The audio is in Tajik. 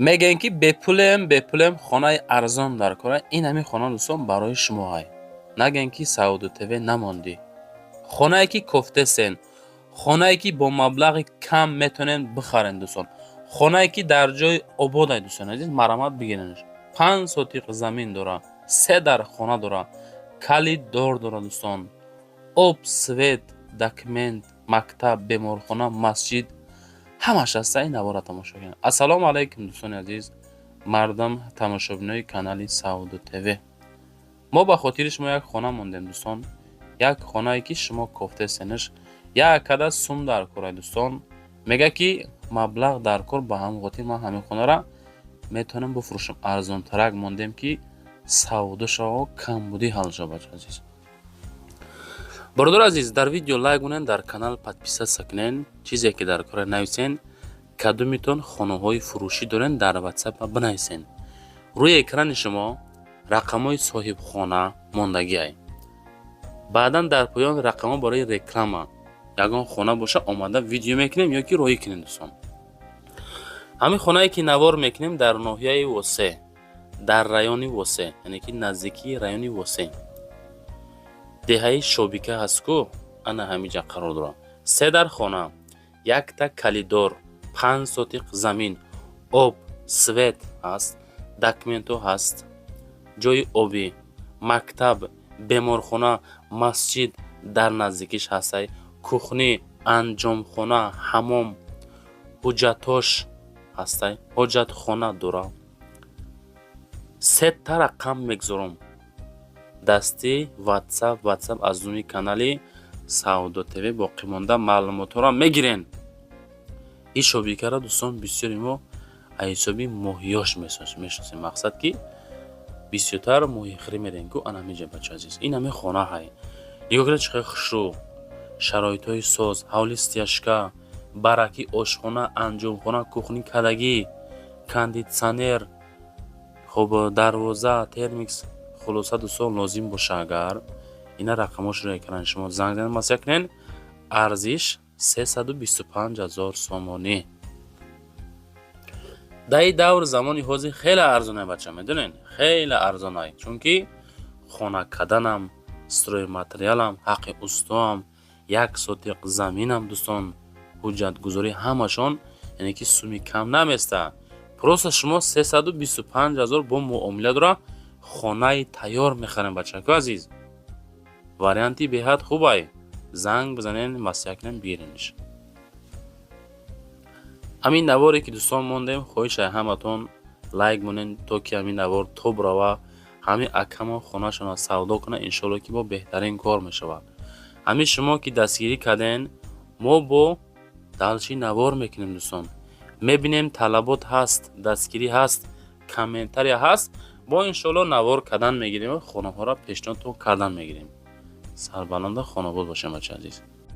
мегӯянд ки бепулем хонаи арзон дар кора. Ин ҳамин хона дӯстон барои шумо ҳай. Нагӯянд ки Сауду ТВ намондӣ. хонае ки кофтесен, хонае ки бо маблағи кам метонен бихарен дӯстон. хонае ки дар ҷои ободай дӯстон азиз, марамат бигиренш. 5 сотиқ замин дора, 3 дар хона дора, калиддор дора дӯстон. об, свет, документ, мактаб, беморхона, масҷид ҳамаш ҳаста. Ин навора тамошо кунед. Ассалому алайкум дӯстони азиз, мардам тамошобинои канали Сауду ТВ. мо ба хотири шумо як хона мондем дӯстон. як хонае ки шумо кофтесенш, як када сум дар корай дӯстон. мега ки маблағ дар кор, ба ҳамин хотир ман ҳамин хонара метавонам бифурӯшам. арзонтарак мондем ки савдо шава, камбудӣ ҳал шава. бача азиз, бародар азиз, дар видео лайк монен, дар канал подписатся кунен, чизе ки дар кора нависен, кадомитон хонаҳои фурӯшӣ дорен, дар WhatsApp бинависен. рӯи экрани шумо рақамҳои соҳибхона мондагиай. баъдан дар поён рақамҳо барои реклама. ягон хона боша омада видео мекунем ё ки роҳӣ кунем дӯстон. ҳамин хонае ки навор мекунем дар ноҳияи Восе, дар райони Восе, яъне ки наздикии райони Восе. деҳаи Шобика ҳаст ку, ана ҳаминҷа қарор дорад. 3 дар хона, якта калиддор, 5 сотиқ замин, об, свет ҳаст, документҳо ҳаст, ҷои обӣ, мактаб, беморхона, масҷид дар наздикиш ҳастай, кухни, анҷомхона, ҳамом, ҳуҷҷатош ҳастай, ҳоҷатхона дора. 3 та рақам мегузорам. дасти WhatsApp аз нӯи канали Сауду ТВ боқимонда маълумотҳоро мегирен. ин шобикара дӯстон бисёри мо аз ҳисоби моҳиёш мешиносем. мақсад ки бисёртар моҳихӯрӣ мерем ку ана миҷа бача азиз. ин ҳамин хона ҳай. нигоҳ кунед чиқадр хушрӯ, шароитҳои соз, ҳавли стяжка, бараки ошхона, анҷомхона, кухни кадагӣ, кондитсионер, хуб дарвоза, термикс. хулоса дӯстон лозим боша, агар ина рақамҳош рӯи экрани шумо занг занед масъя кунед. арзиш 325,000 сомонӣ. дар ин давр замони ҳозир хеле арзонай бача, медонен, хеле арзонай. чунки хона каданам, стройматериалам, ҳаққи устуам, 1 сотиқ заминам дӯстон, ҳуҷҷатгузорӣ ҳамашон, яъне ки суми кам наместа. просто шумо 325,000 бо муомила дора хонаи тайёр мехарем бачаку азиз. варианти беҳад хубай. занг бизанен, масъя кунен, бигиренш. ҳамин наворе ки дӯстон мондем, хоҳишай ҳаматон лайк монен, то ки ҳамин навор тоб рава, ҳамин акамо хонашона савдо кунад. иншоалло ки бо беҳтарин кор мешавад. ҳамин шумо ки дастгирӣ карден, мо бо далчи навор мекунем дӯстон. мебинем талабот ҳаст, дастгирӣ ҳаст, комментария ҳаст, бо иншоалло навор кардан мегирем, хонаҳоро пешниҳодтон кардан мегирем. сарбаланда хонобод бошем бача азиз.